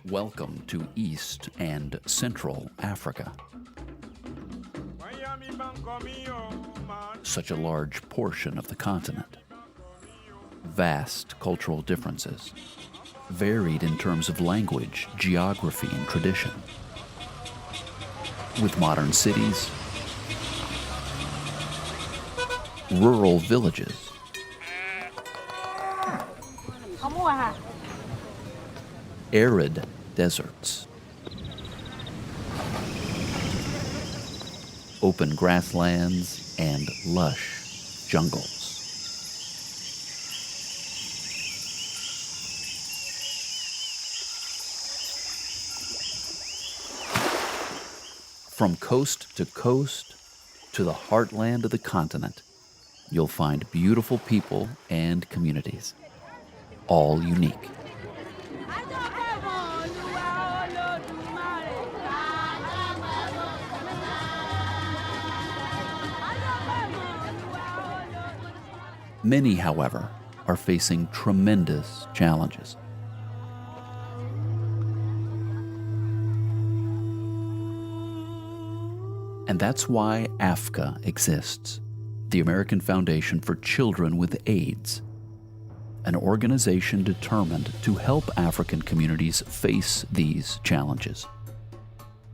Welcome to East and Central Africa. Such a large portion of the continent. Vast cultural differences. Varied in terms of language, geography, and tradition. With modern cities, rural villages, arid deserts, open grasslands, and lush jungles. From coast to coast to the heartland of the continent, you'll find beautiful people and communities, all unique. Many, however, are facing tremendous challenges. And that's why AFCA exists, the American Foundation for Children with AIDS, an organization determined to help African communities face these challenges,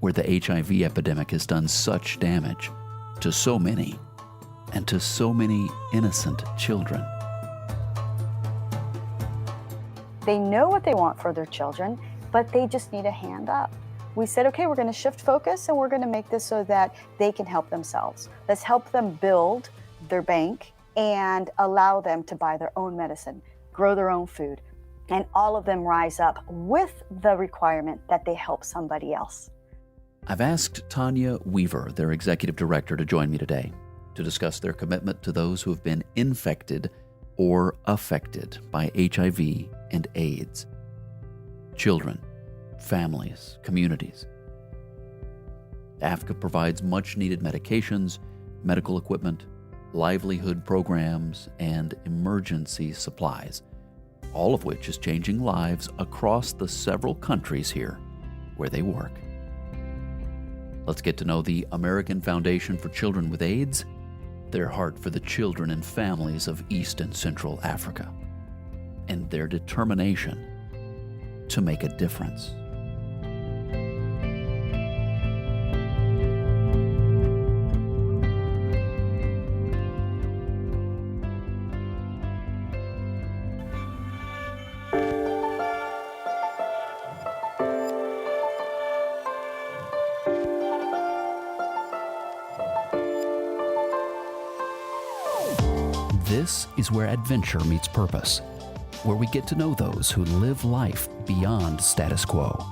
where the HIV epidemic has done such damage to so many, and to so many innocent children. They know what they want for their children, but they just need a hand up. We said, okay, we're going to shift focus and we're going to make this so that they can help themselves. Let's help them build their bank and allow them to buy their own medicine, grow their own food, and all of them rise up with the requirement that they help somebody else. I've asked Tanya Weaver, their Executive Director, to join me today to discuss their commitment to those who have been infected or affected by HIV and AIDS. Children, families, communities. AFCA provides much-needed medications, medical equipment, livelihood programs, and emergency supplies, all of which is changing lives across the several countries here where they work. Let's get to know the American Foundation for Children with AIDS, their heart for the children and families of East and Central Africa, and their determination to make a difference. This is where adventure meets purpose, where we get to know those who live life beyond status quo.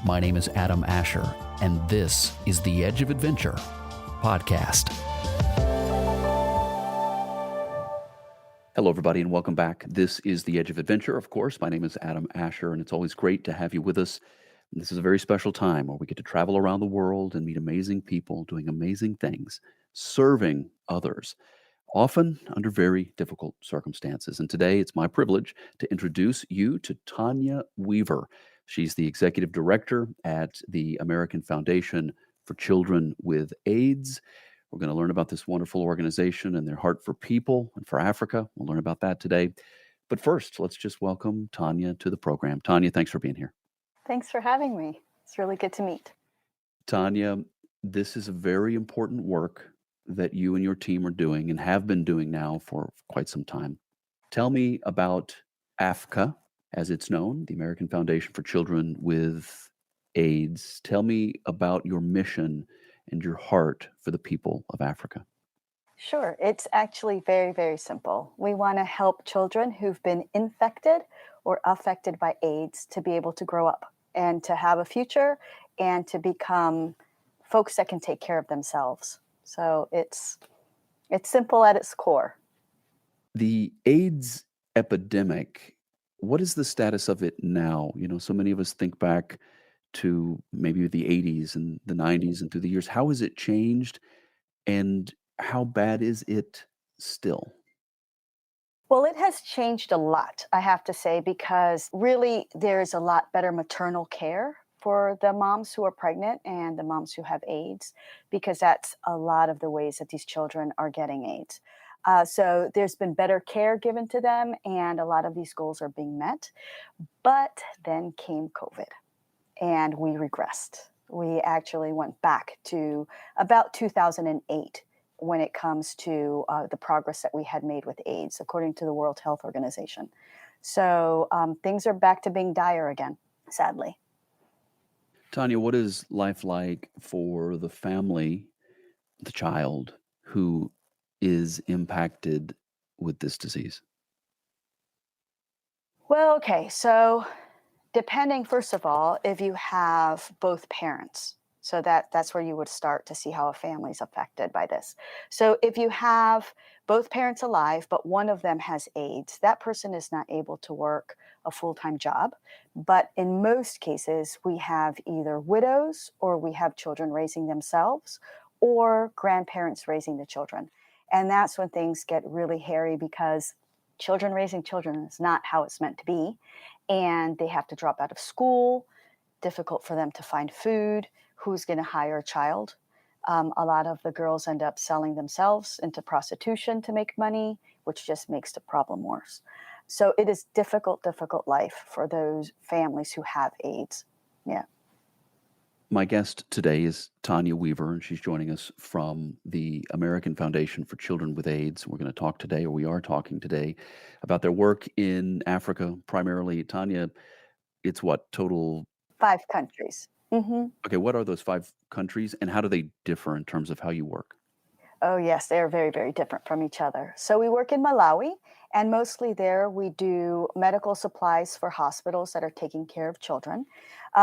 My name is Adam Asher, and this is the Edge of Adventure podcast. Hello, everybody, and welcome back. This is the Edge of Adventure. Of course, my name is Adam Asher, and it's always great to have you with us. This is a very special time where we get to travel around the world and meet amazing people doing amazing things, serving others, often under very difficult circumstances. And today it's my privilege to introduce you to Tanya Weaver. She's the Executive Director at the American Foundation for Children with AIDS. We're going to learn about this wonderful organization and their heart for people and for Africa. We'll learn about that today. But first, let's just welcome Tanya to the program. Tanya, thanks for being here. Thanks for having me. It's really good to meet. Tanya, this is a very important work that you and your team are doing and have been doing now for quite some time. Tell me about AFCA, as it's known, the American Foundation for Children with AIDS. Tell me about your mission and your heart for the people of Africa. Sure. It's actually very, very simple. We want to help children who've been infected or affected by AIDS to be able to grow up and to have a future and to become folks that can take care of themselves. So it's simple at its core. The AIDS epidemic, what is the status of it now? You know, so many of us think back to maybe the 80s and the 90s and through the years. How has it changed, and how bad is it still? Well, it has changed a lot, I have to say, because really there's a lot better maternal care for the moms who are pregnant and the moms who have AIDS, because that's a lot of the ways that these children are getting AIDS. So there's been better care given to them, and a lot of these goals are being met. But then came COVID and we regressed. We actually went back to about 2008 when it comes to the progress that we had made with AIDS, according to the World Health Organization. So things are back to being dire again, sadly. Tanya, what is life like for the family, the child who is impacted with this disease? Well, okay, so depending, first of all, if you have both parents. So that's where you would start to see how a family's affected by this. So if you have both parents alive, but one of them has AIDS, that person is not able to work a full-time job. But in most cases, we have either widows or we have children raising themselves or grandparents raising the children. And that's when things get really hairy because children raising children is not how it's meant to be, and they have to drop out of school, difficult for them to find food, who's going to hire a child. A lot of the girls end up selling themselves into prostitution to make money, which just makes the problem worse. So it is difficult, difficult life for those families who have AIDS. Yeah. My guest today is Tanya Weaver, and she's joining us from the American Foundation for Children with AIDS. We're going to talk today, or we are talking today, about their work in Africa primarily. Tanya, it's what total? 5 countries. Okay, what are those 5 countries, and how do they differ in terms of how you work? Oh, yes, they are very, very different from each other. So we work in Malawi, and mostly there we do medical supplies for hospitals that are taking care of children.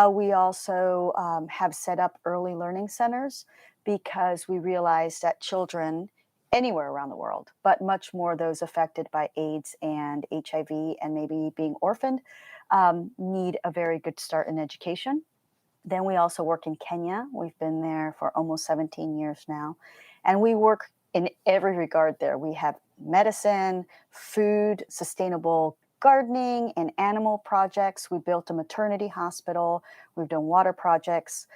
We also have set up early learning centers because we realize that children anywhere around the world, but much more those affected by AIDS and HIV and maybe being orphaned, need a very good start in education. Then we also work in Kenya. We've been there for almost 17 years now. And we work in every regard there. We have medicine, food, sustainable gardening, and animal projects. We built a maternity hospital. We've done water projects.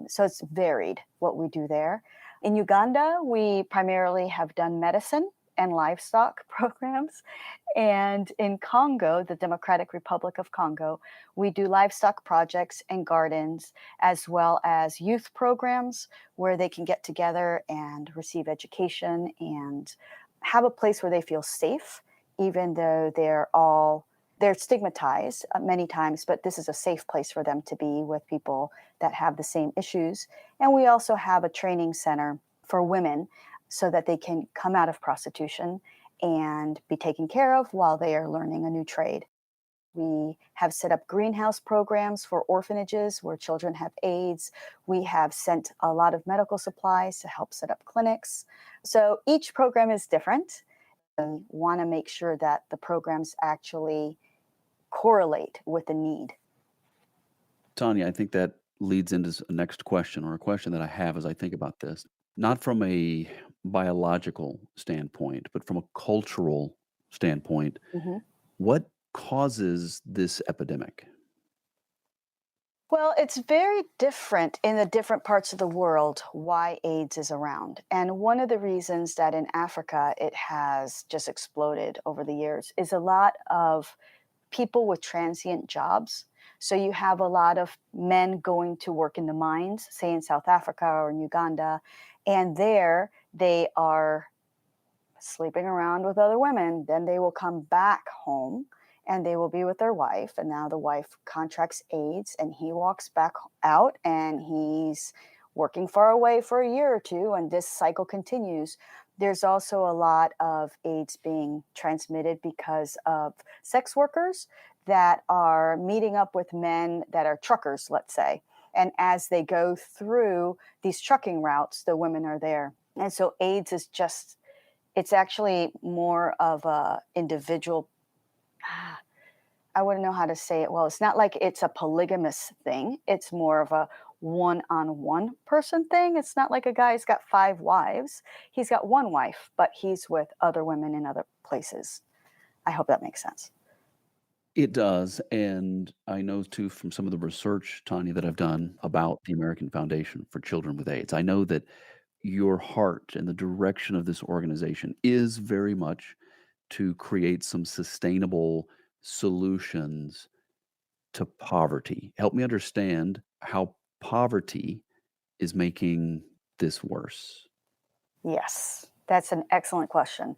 So it's varied what we do there. In Uganda, we primarily have done medicine and livestock programs. And in Congo, the Democratic Republic of Congo, we do livestock projects and gardens, as well as youth programs where they can get together and receive education and have a place where they feel safe, even though they're stigmatized many times, but this is a safe place for them to be with people that have the same issues. And we also have a training center for women so that they can come out of prostitution and be taken care of while they are learning a new trade. We have set up greenhouse programs for orphanages where children have AIDS. We have sent a lot of medical supplies to help set up clinics. So each program is different. We want to make sure that the programs actually correlate with the need. Tanya, I think that leads into a next question, or a question that I have as I think about this, not from a biological standpoint, but from a cultural standpoint. Mhm. What causes this epidemic? Well, it's very different in the different parts of the world why AIDS is around. And one of the reasons that in Africa it has just exploded over the years is a lot of people with transient jobs. So you have a lot of men going to work in the mines, say in South Africa or in Uganda, and there they are sleeping around with other women. Then they will come back home and they will be with their wife. And now the wife contracts AIDS and he walks back out and he's working far away for a year or two. And this cycle continues. There's also a lot of AIDS being transmitted because of sex workers that are meeting up with men that are truckers, let's say. And as they go through these trucking routes, the women are there. And so AIDS is just, it's actually more of a individual. I wouldn't know how to say it well. It's not like it's a polygamous thing. It's more of a one-on-one person thing. It's not like a guy's got 5 wives. He's got one wife, but he's with other women in other places. I hope that makes sense. It does. And I know too from some of the research, Tanya, that I've done about the American Foundation for Children with AIDS. I know that your heart and the direction of this organization is very much to create some sustainable solutions to poverty. Help me understand how poverty is making this worse. Yes, that's an excellent question.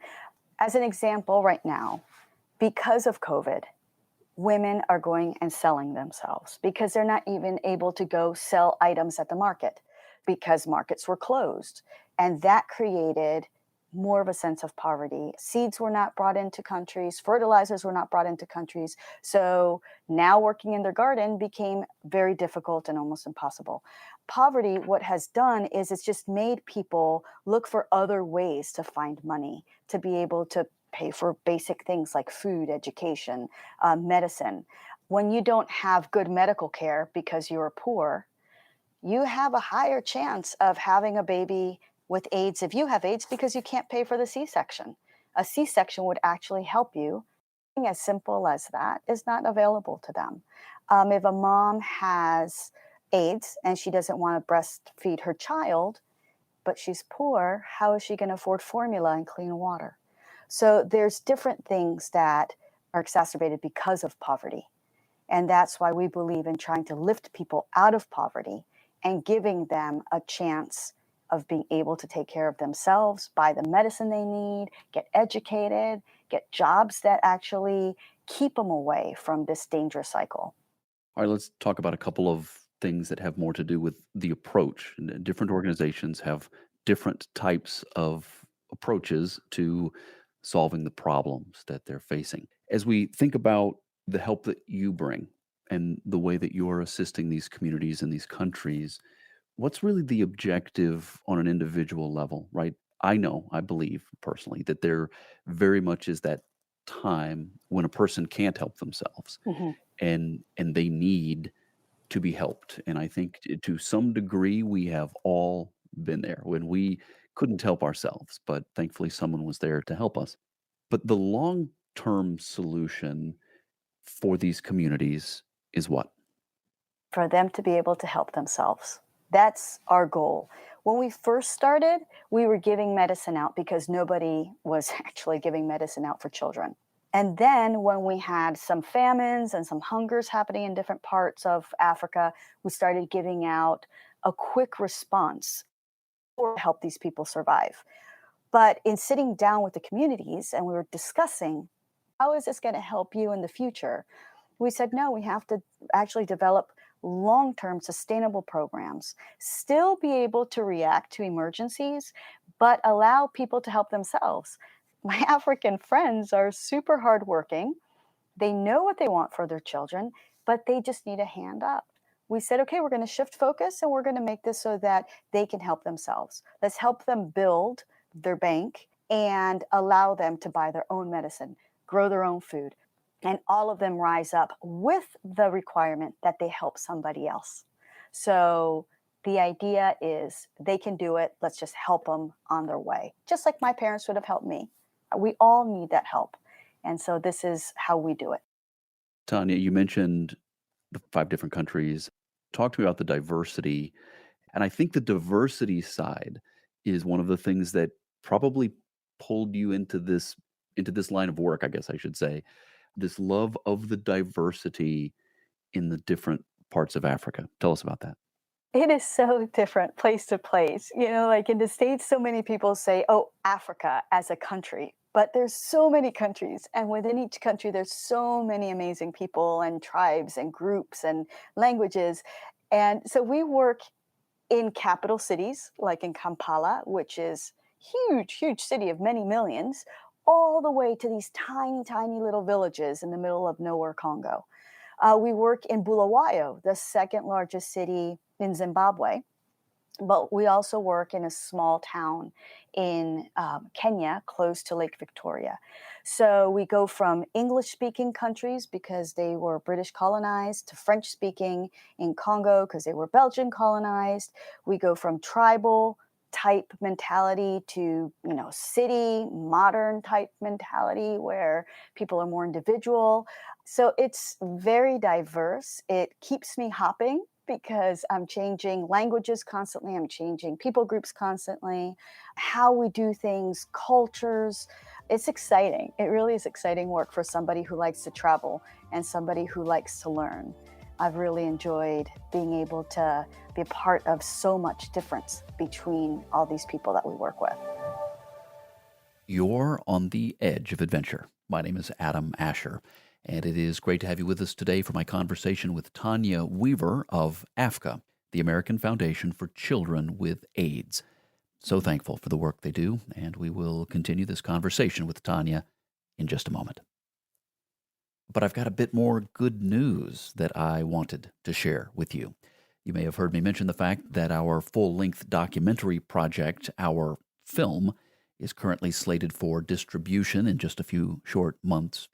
As an example, right now, because of COVID, women are going and selling themselves because they're not even able to go sell items at the market because markets were closed. And that created more of a sense of poverty. Seeds were not brought into countries, fertilizers were not brought into countries. So now working in their garden became very difficult and almost impossible. Poverty, what has done is it's just made people look for other ways to find money, to be able to pay for basic things like food, education, medicine. When you don't have good medical care because you're poor, you have a higher chance of having a baby with AIDS if you have AIDS because you can't pay for the C section. A C section would actually help you. Something as simple as that is not available to them. If a mom has AIDS and she doesn't want to breastfeed her child, but she's poor, how is she going to afford formula and clean water? So there's different things that are exacerbated because of poverty. And that's why we believe in trying to lift people out of poverty and giving them a chance of being able to take care of themselves, buy the medicine they need, get educated, get jobs that actually keep them away from this dangerous cycle. All right, let's talk about a couple of things that have more to do with the approach. And different organizations have different types of approaches to solving the problems that they're facing. As we think about the help that you bring and the way that you're assisting these communities and these countries, what's really the objective on an individual level, right? I know, I believe personally that there very much is that time when a person can't help themselves Mhm. and they need to be helped. And I think to some degree we have all been there when we couldn't help ourselves, but thankfully someone was there to help us. But the long-term solution for these communities is what? For them to be able to help themselves. That's our goal. When we first started, we were giving medicine out because nobody was actually giving medicine out for children. And then when we had some famines and some hungers happening in different parts of Africa, we started giving out a quick response to help these people survive. But in sitting down with the communities and we were discussing, how is this going to help you in the future? We said, no, we have to actually develop long term sustainable programs, still be able to react to emergencies, but allow people to help themselves. My African friends are super hardworking. They know what they want for their children, but they just need a hand up. We said, okay, we're going to shift focus and we're going to make this so that they can help themselves. Let's help them build their bank and allow them to buy their own medicine, grow their own food, and all of them rise up with the requirement that they help somebody else. So the idea is they can do it. Let's just help them on their way, just like my parents would have helped me. We all need that help. And so this is how we do it. Tanya, you mentioned the 5 different countries. Talk to me about the diversity, and I think the diversity side is one of the things that probably pulled you into this line of work, I guess I should say. This love of the diversity in the different parts of Africa. Tell us about that. It is so different place to place. Like in the States, so many people say, oh, Africa as a country. But there's so many countries, and within each country, there's so many amazing people and tribes and groups and languages. And so we work in capital cities, like in Kampala, which is huge, huge city of many millions, all the way to these tiny, tiny little villages in the middle of nowhere, Congo. We work in Bulawayo, the second largest city in Zimbabwe, but we also work in a small town in Kenya, close to Lake Victoria. So we go from English speaking countries because they were British colonized to French speaking in Congo because they were Belgian colonized. We go from tribal type mentality to, city modern type mentality where people are more individual. So it's very diverse. It keeps me hopping because I'm changing languages constantly, I'm changing people groups constantly, how we do things, cultures. It's exciting. It really is exciting work for somebody who likes to travel and somebody who likes to learn. I've really enjoyed being able to be a part of so much difference between all these people that we work with. You're on the edge of adventure. My name is Adam Asher, and it is great to have you with us today for my conversation with Tanya Weaver of AFCA, the American Foundation for Children with AIDS. So thankful for the work they do, and we will continue this conversation with Tanya in just a moment. But I've got a bit more good news that I wanted to share with you. You may have heard me mention the fact that our full length documentary project, our film, is currently slated for distribution in just a few short months.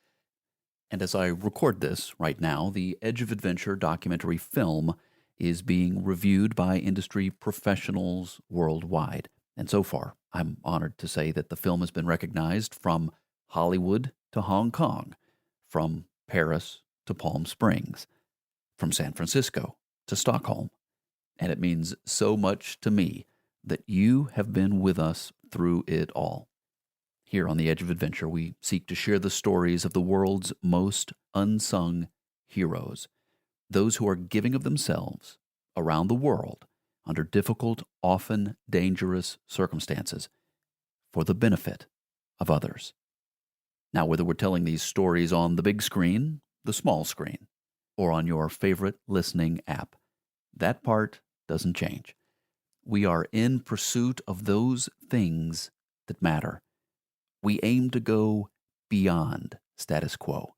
And as I record this right now, the Edge of Adventure documentary film is being reviewed by industry professionals worldwide. And so far, I'm honored to say that the film has been recognized from Hollywood to Hong Kong, from Paris to Palm Springs, from San Francisco to Stockholm. And it means so much to me that you have been with us through it all. Here on the Edge of Adventure, we seek to share the stories of the world's most unsung heroes, those who are giving of themselves around the world under difficult, often dangerous circumstances for the benefit of others. Now, whether we're telling these stories on the big screen, the small screen, or on your favorite listening app, that part doesn't change. We are in pursuit of those things that matter. We aim to go beyond status quo,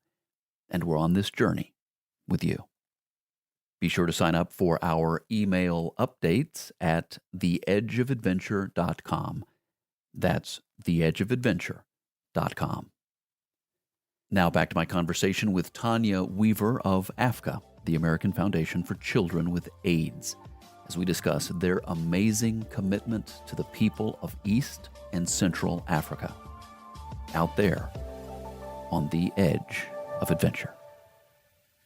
and we're on this journey with you. Be sure to sign up for our email updates at theedgeofadventure.com. That's theedgeofadventure.com. Now back to my conversation with Tanya Weaver of AFCA, the American Foundation for Children with AIDS, as we discuss their amazing commitment to the people of East and Central Africa, out there on the edge of adventure.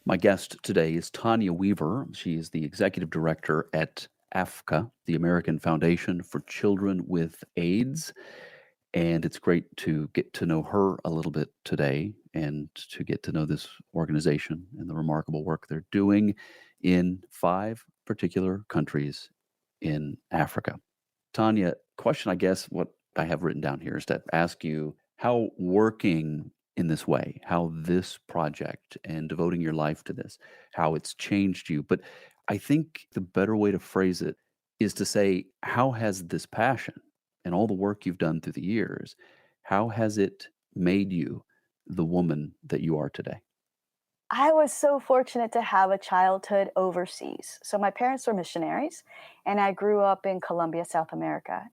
My guest today is Tanya Weaver. She is the Executive Director at AFCA, the American Foundation for Children with AIDS. And it's great to get to know her a little bit today and to get to know this organization and the remarkable work they're doing in 5 particular countries in Africa. Tanya, question, I guess, what I have written down here is to ask you how working in this way, how this project and devoting your life to this, how it's changed you. But I think the better way to phrase it is to say, how has this passion and all the work you've done through the years, how has it made you the woman that you are today? I was so fortunate to have a childhood overseas. So my parents were missionaries, and I grew up in Colombia, South America.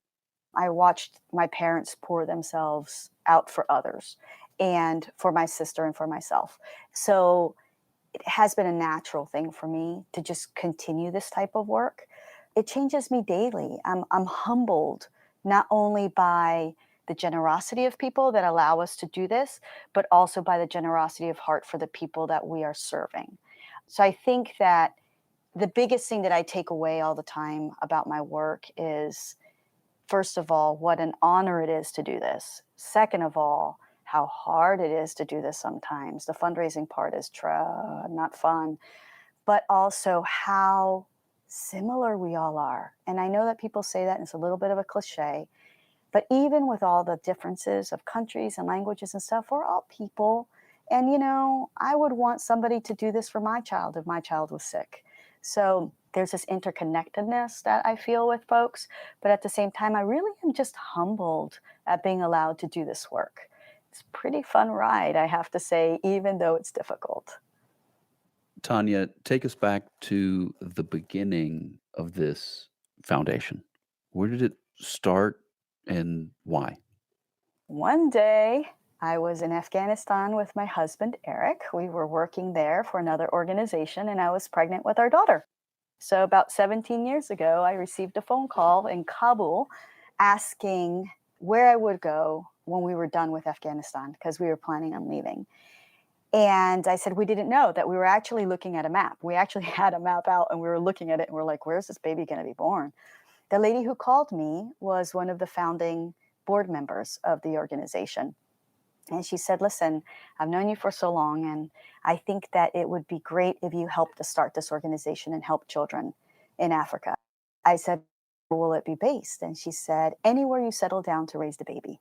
I watched my parents pour themselves out for others and for my sister and for myself. So it has been a natural thing for me to just continue this type of work. It changes me daily. I'm humbled not only by the generosity of people that allow us to do this, but also by the generosity of heart for the people that we are serving. So I think that the biggest thing that I take away all the time about my work is, first of all, what an honor it is to do this. Second of all, how hard it is to do this sometimes. The fundraising part is not fun, but also how similar we all are. And I know that people say that and it's a little bit of a cliche, but even with all the differences of countries and languages and stuff, we're all people. And, I would want somebody to do this for my child if my child was sick. So there's this interconnectedness that I feel with folks. But at the same time, I really am just humbled at being allowed to do this work. It's a pretty fun ride, I have to say, even though it's difficult. Tanya, take us back to the beginning of this foundation. Where did it start and why? One day, I was in Afghanistan with my husband, Eric. We were working there for another organization, and I was pregnant with our daughter. So, about 17 years ago, I received a phone call in Kabul asking where I would go when we were done with Afghanistan because we were planning on leaving. And I said, we didn't know that we were actually looking at a map. We actually had a map out and we were looking at it and we're like, where's this baby going to be born? The lady who called me was one of the founding board members of the organization. And she said, listen, I've known you for so long, and I think that it would be great if you helped to start this organization and help children in Africa. I said, where will it be based? And she said, anywhere you settle down to raise the baby.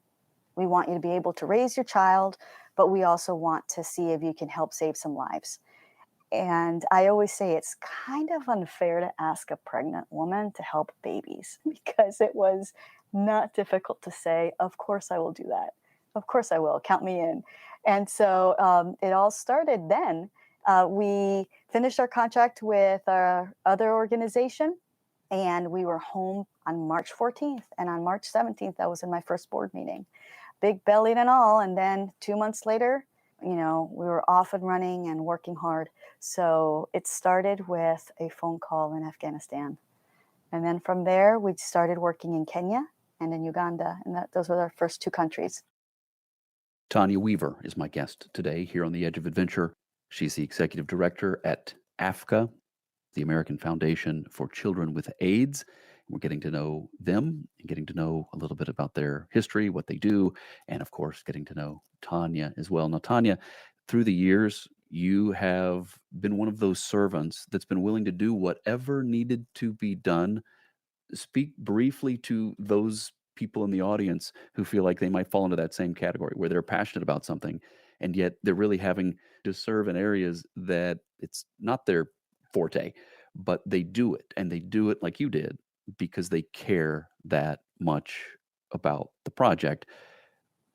We want you to be able to raise your child, but we also want to see if you can help save some lives. And I always say it's kind of unfair to ask a pregnant woman to help babies because it was not difficult to say, of course I will do that. Of course I will. Count me in. And so it all started then. We finished our contract with our other organization and we were home on March 14th. And on March 17th, I was in my first board meeting, big belly and all. And then 2 months later, we were off and running and working hard. So it started with a phone call in Afghanistan. And then from there, we started working in Kenya and in Uganda. And those were our first two countries. Tanya Weaver is my guest today here on the Edge of Adventure. She's the executive director at AFCA, the American Foundation for Children with AIDS. We're getting to know them and getting to know a little bit about their history, what they do, and of course, getting to know Tanya as well. Now, Tanya, through the years, you have been one of those servants that's been willing to do whatever needed to be done. Speak briefly to those people in the audience who feel like they might fall into that same category where they're passionate about something and yet they're really having to serve in areas that it's not their forte, but they do it and they do it like you did because they care that much about the project.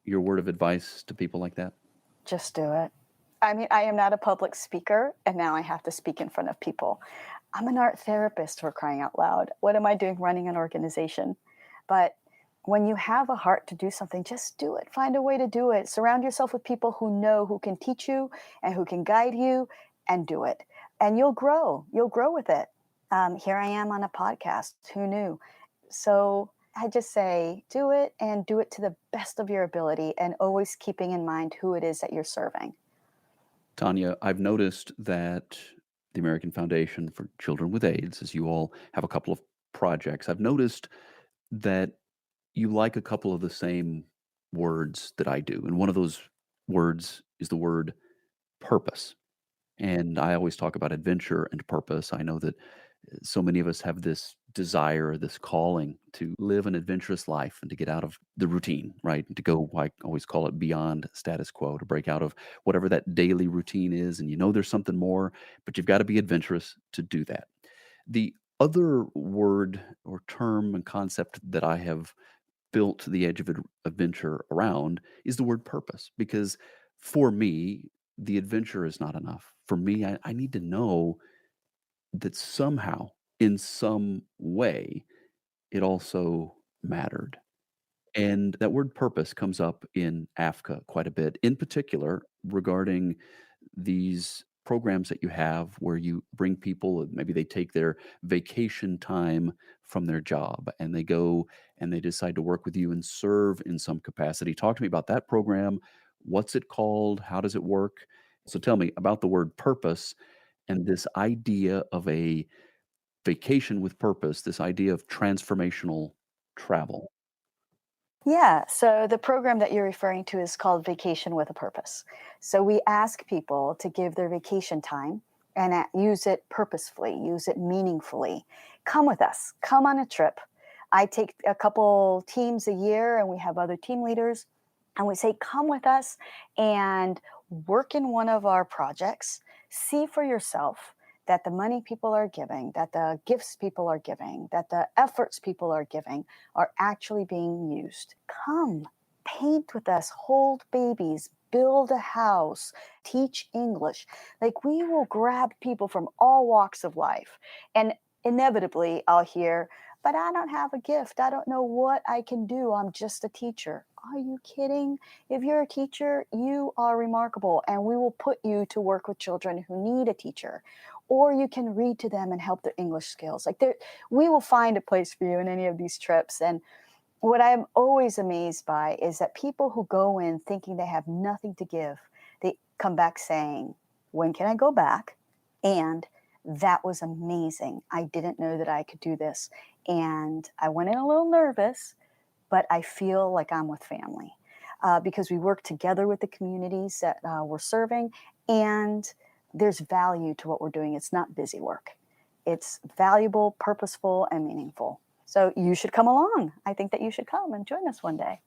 Your word of advice to people like that? Just do it. I mean, I am not a public speaker, and now I have to speak in front of people. I'm an art therapist, for crying out loud. What am I doing running an organization? But when you have a heart to do something, just do it. Find a way to do it. Surround yourself with people who know, who can teach you and who can guide you, and do it. And you'll grow. You'll grow with it. Here I am on a podcast. Who knew? So I just say, do it and do it to the best of your ability and always keeping in mind who it is that you're serving. Tanya, I've noticed that the American Foundation for Children with AIDS, as you all have a couple of projects, I've noticed that you like a couple of the same words that I do. And one of those words is the word purpose. And I always talk about adventure and purpose. I know that so many of us have this desire, this calling to live an adventurous life and to get out of the routine, right? And to go, I always call it beyond status quo, to break out of whatever that daily routine is. And you know there's something more, but you've got to be adventurous to do that. The other word or term and concept that I have built the edge of adventure around is the word purpose because for me the adventure is not enough for me. I need to know that somehow in some way it also mattered, and that word purpose comes up in AFCA quite a bit, in particular regarding these programs that you have where you bring people, maybe they take their vacation time from their job and they go and they decide to work with you and serve in some capacity. Talk to me about that program. What's it called? How does it work? So tell me about the word purpose and this idea of a vacation with purpose, this idea of transformational travel. Yeah, so the program that you're referring to is called Vacation with a Purpose. So we ask people to give their vacation time and use it purposefully, use it meaningfully. Come with us, come on a trip. I take a couple teams a year and we have other team leaders, and we say, come with us and work in one of our projects. See for yourself that the money people are giving, that the gifts people are giving, that the efforts people are giving are actually being used. Come, paint with us, hold babies, build a house, teach English. Like, we will grab people from all walks of life. And inevitably, I'll hear, but I don't have a gift. I don't know what I can do. I'm just a teacher. Are you kidding? If you're a teacher, you are remarkable, and we will put you to work with children who need a teacher. Or you can read to them and help their English skills. We will find a place for you in any of these trips. And What I'm always amazed by is that people who go in thinking they have nothing to give, they come back saying, "When can I go back?" And "That was amazing. I didn't know that I could do this. And I went in a little nervous, but I feel like I'm with family." Because we work together with the communities that we're serving, and there's value to what we're doing. It's not busy work, it's valuable, purposeful, and meaningful. So you should come along. I think that you should come and join us one day.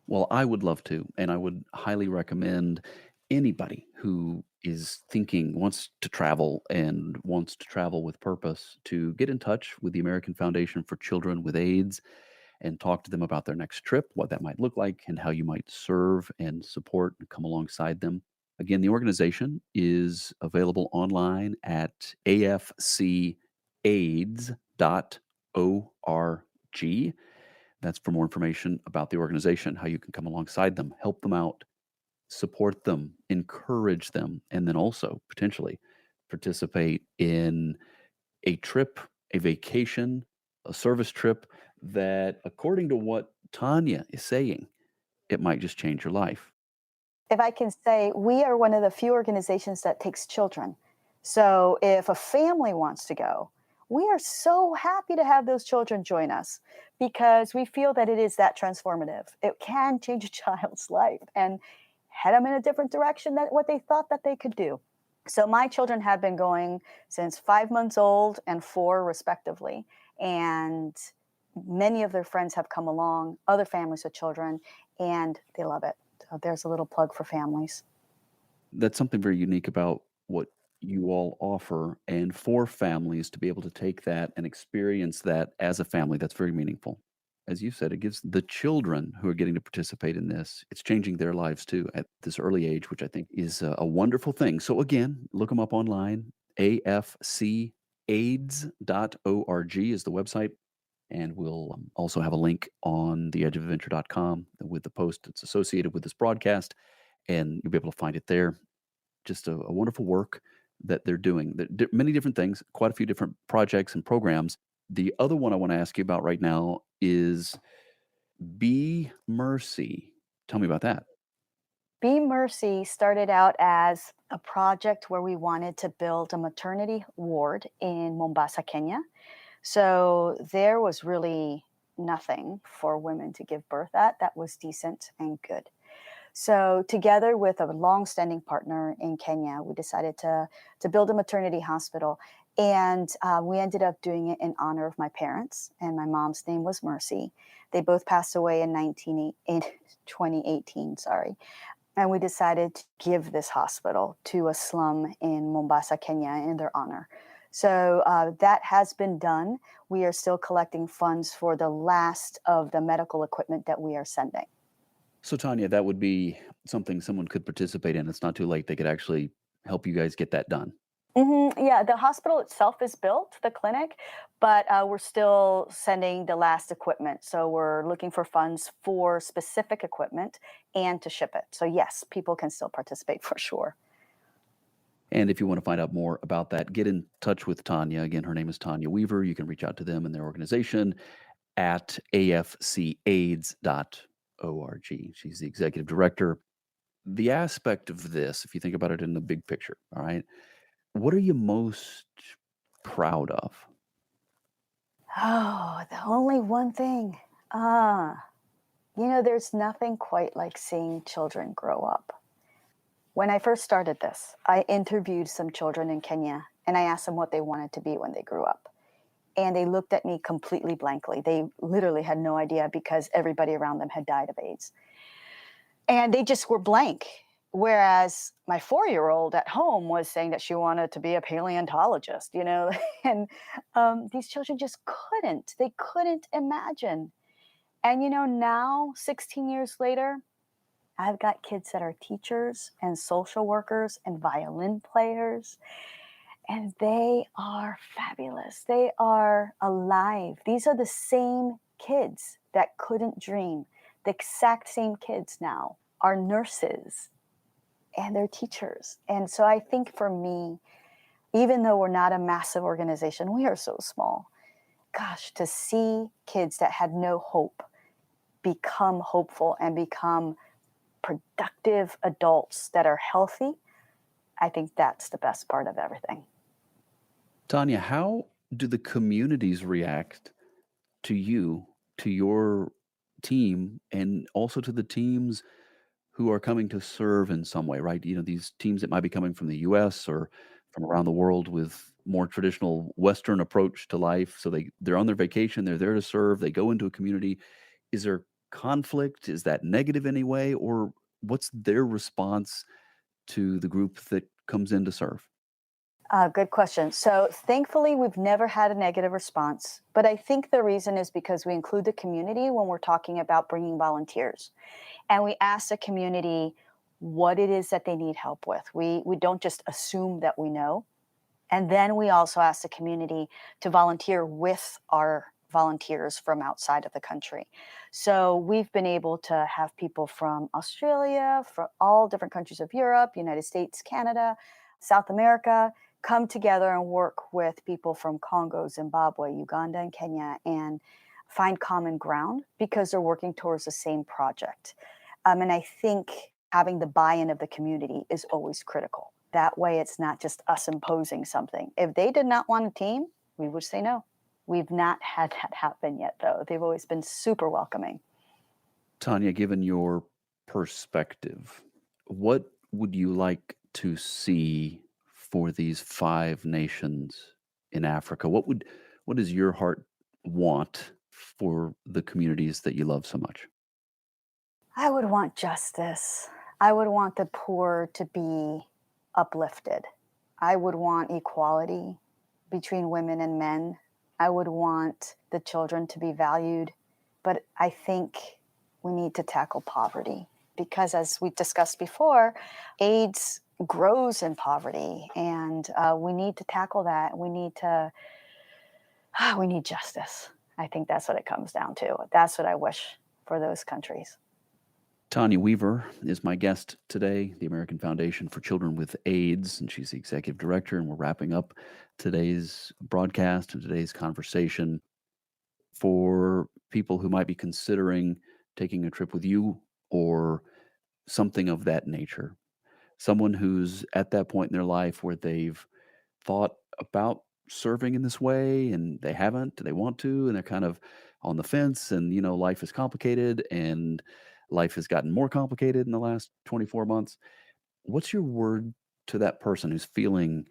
Well, I would love to, and I would highly recommend anybody who is thinking, wants to travel and wants to travel with purpose to get in touch with the American Foundation for Children with AIDS and talk to them about their next trip, what that might look like, and how you might serve and support and come alongside them. Again, the organization is available online at afcaids.org. That's for more information about the organization, how you can come alongside them, help them out, support them, encourage them, and then also potentially participate in a trip, a vacation, a service trip that, according to what Tanya is saying, it might just change your life. If I can say, we are one of the few organizations that takes children. So if a family wants to go, we are so happy to have those children join us because we feel that it is that transformative. It can change a child's life and head them in a different direction than what they thought that they could do. So my children have been going since 5 months old and 4, respectively. And many of their friends have come along, other families with children, and they love it. So there's a little plug for families. That's something very unique about what you all offer, and for families to be able to take that and experience that as a family, that's very meaningful. As you said, it gives the children who are getting to participate in this, it's changing their lives too at this early age, which I think is a wonderful thing. So again, look them up online. AFCaids.org is the website. And we'll also have a link on theedgeofadventure.com with the post that's associated with this broadcast, and you'll be able to find it there. Just a wonderful work that they're doing. Many different things, quite a few different projects and programs. The other one I want to ask you about right now is Be Mercy. Tell me about that. Be Mercy started out as a project where we wanted to build a maternity ward in Mombasa, Kenya. So there was really nothing for women to give birth at that was decent and good. So together with a long-standing partner in Kenya, we decided to build a maternity hospital, and we ended up doing it in honor of my parents. And my mom's name was Mercy. They both passed away in 2018. Sorry. And we decided to give this hospital to a slum in Mombasa, Kenya, in their honor. So that has been done. We are still collecting funds for the last of the medical equipment that we are sending. So, Tanya, that would be something someone could participate in. It's not too late. They could actually help you guys get that done. Yeah, the hospital itself is built, the clinic, but we're still sending the last equipment. So we're looking for funds for specific equipment and to ship it. So yes, people can still participate for sure. And if you want to find out more about that, get in touch with Tanya. Again, her name is Tanya Weaver. You can reach out to them and their organization at afcaids.org. She's the executive director. The aspect of this, if you think about it in the big picture, all right, what are you most proud of? Oh, the only one thing. There's nothing quite like seeing children grow up. When I first started this, I interviewed some children in Kenya and I asked them what they wanted to be when they grew up. And they looked at me completely blankly. They literally had no idea because everybody around them had died of AIDS. And they just were blank. Whereas my 4-year-old at home was saying that she wanted to be a paleontologist, and these children just couldn't. They couldn't imagine. And, now, 16 years later, I've got kids that are teachers and social workers and violin players, and they are fabulous. They are alive. These are the same kids that couldn't dream. The exact same kids now are nurses and they're teachers. And so I think for me, even though we're not a massive organization, we are so small. Gosh, to see kids that had no hope become hopeful and become productive adults that are healthy, I think that's the best part of everything. Tanya, how do the communities react to you, to your team, and also to the teams who are coming to serve in some way, right? These teams that might be coming from the US or from around the world with more traditional Western approach to life. So they're on their vacation, they're there to serve, they go into a community. Is there conflict? Is that negative anyway? Or what's their response to the group that comes in to serve? Good question. So, thankfully, we've never had a negative response. But I think the reason is because we include the community when we're talking about bringing volunteers. And we ask the community what it is that they need help with. We don't just assume that we know. And then we also ask the community to volunteer with our volunteers from outside of the country. So we've been able to have people from Australia, from all different countries of Europe, United States, Canada, South America, come together and work with people from Congo, Zimbabwe, Uganda, and Kenya and find common ground because they're working towards the same project. And I think having the buy in of the community is always critical. That way, it's not just us imposing something. If they did not want a team, we would say no. We've not had that happen yet, though. They've always been super welcoming. Tanya, given your perspective, what would you like to see for these 5 nations in Africa? What does your heart want for the communities that you love so much? I would want justice. I would want the poor to be uplifted. I would want equality between women and men. I would want the children to be valued. But I think we need to tackle poverty because, as we discussed before, AIDS grows in poverty, and we need to tackle that. We need justice. I think that's what it comes down to. That's what I wish for those countries. Tanya Weaver is my guest today, the American Foundation for Children with AIDS, and she's the executive director. And we're wrapping up today's broadcast and today's conversation for people who might be considering taking a trip with you or something of that nature. Someone who's at that point in their life where they've thought about serving in this way and they haven't, they want to, and they're kind of on the fence. And, life is complicated and life has gotten more complicated in the last 24 months. What's your word to that person who's feeling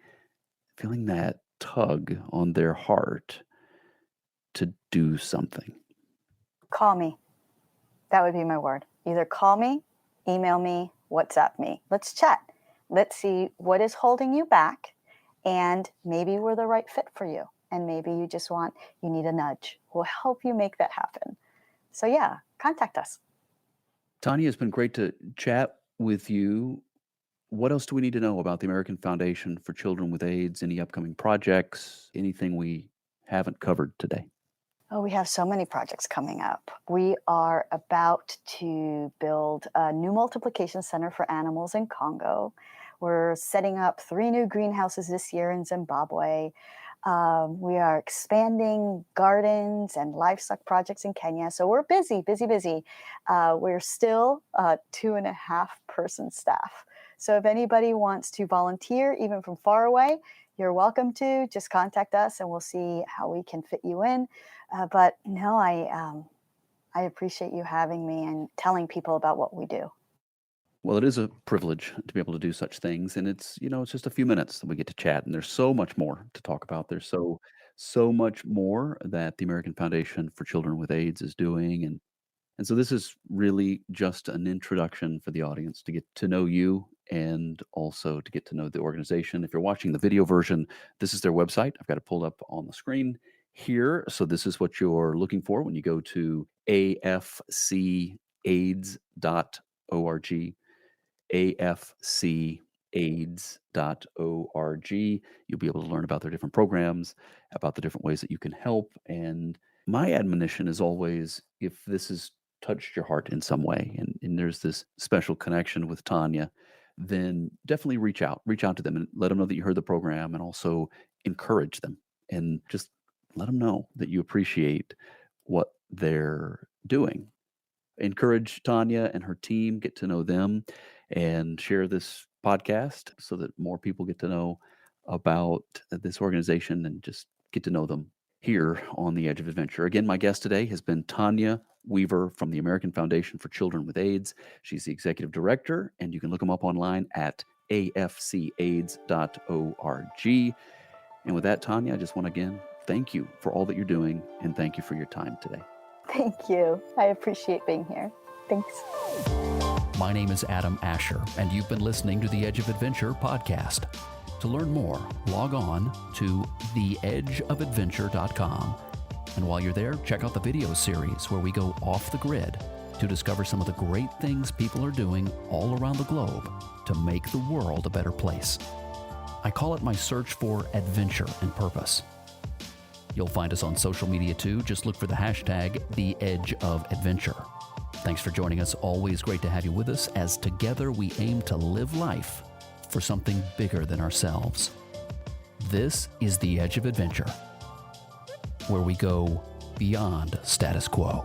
that tug on their heart to do something? Call me. That would be my word. Either call me, email me, WhatsApp me. Let's chat. Let's see what is holding you back. And maybe we're the right fit for you. And maybe you need a nudge. We'll help you make that happen. So, yeah, contact us. Tanya, it's been great to chat with you. What else do we need to know about the American Foundation for Children with AIDS? Any upcoming projects? Anything we haven't covered today? Oh, we have so many projects coming up. We are about to build a new multiplication center for animals in Congo. We're setting up 3 new greenhouses this year in Zimbabwe. We are expanding gardens and livestock projects in Kenya. So we're busy, busy, busy. We're still a 2.5-person staff. So if anybody wants to volunteer, even from far away, you're welcome to. Just contact us and we'll see how we can fit you in. But no, I appreciate you having me and telling people about what we do. Well, it is a privilege to be able to do such things, and it's just a few minutes that we get to chat, and there's so much more to talk about. There's so much more that the American Foundation for Children with AIDS is doing, and so this is really just an introduction for the audience to get to know you and also to get to know the organization. If you're watching the video version, this is their website. I've got it pulled up on the screen here. So this is what you're looking for when you go to afcaids.org, afcaids.org. You'll be able to learn about their different programs, about the different ways that you can help. And my admonition is always, if this has touched your heart in some way and there's this special connection with Tanya, then definitely reach out to them and let them know that you heard the program, and also encourage them and just let them know that you appreciate what they're doing. encourage Tanya and her team, get to know them, and share this podcast so that more people get to know about this organization and just get to know them here on the Edge of Adventure. Again, my guest today has been Tanya Weaver from the American Foundation for Children with AIDS. She's the executive director, and you can look them up online at afcaids.org. And with that, Tanya, I just want to again thank you for all that you're doing, and thank you for your time today. Thank you. I appreciate being here. Thanks. My name is Adam Asher, and you've been listening to the Edge of Adventure podcast. To learn more, log on to theedgeofadventure.com. And while you're there, check out the video series where we go off the grid to discover some of the great things people are doing all around the globe to make the world a better place. I call it my search for adventure and purpose. You'll find us on social media too. Just look for the hashtag #TheEdgeOfAdventure. Thanks for joining us. Always great to have you with us as together we aim to live life for something bigger than ourselves. This is the Edge of Adventure, where we go beyond status quo.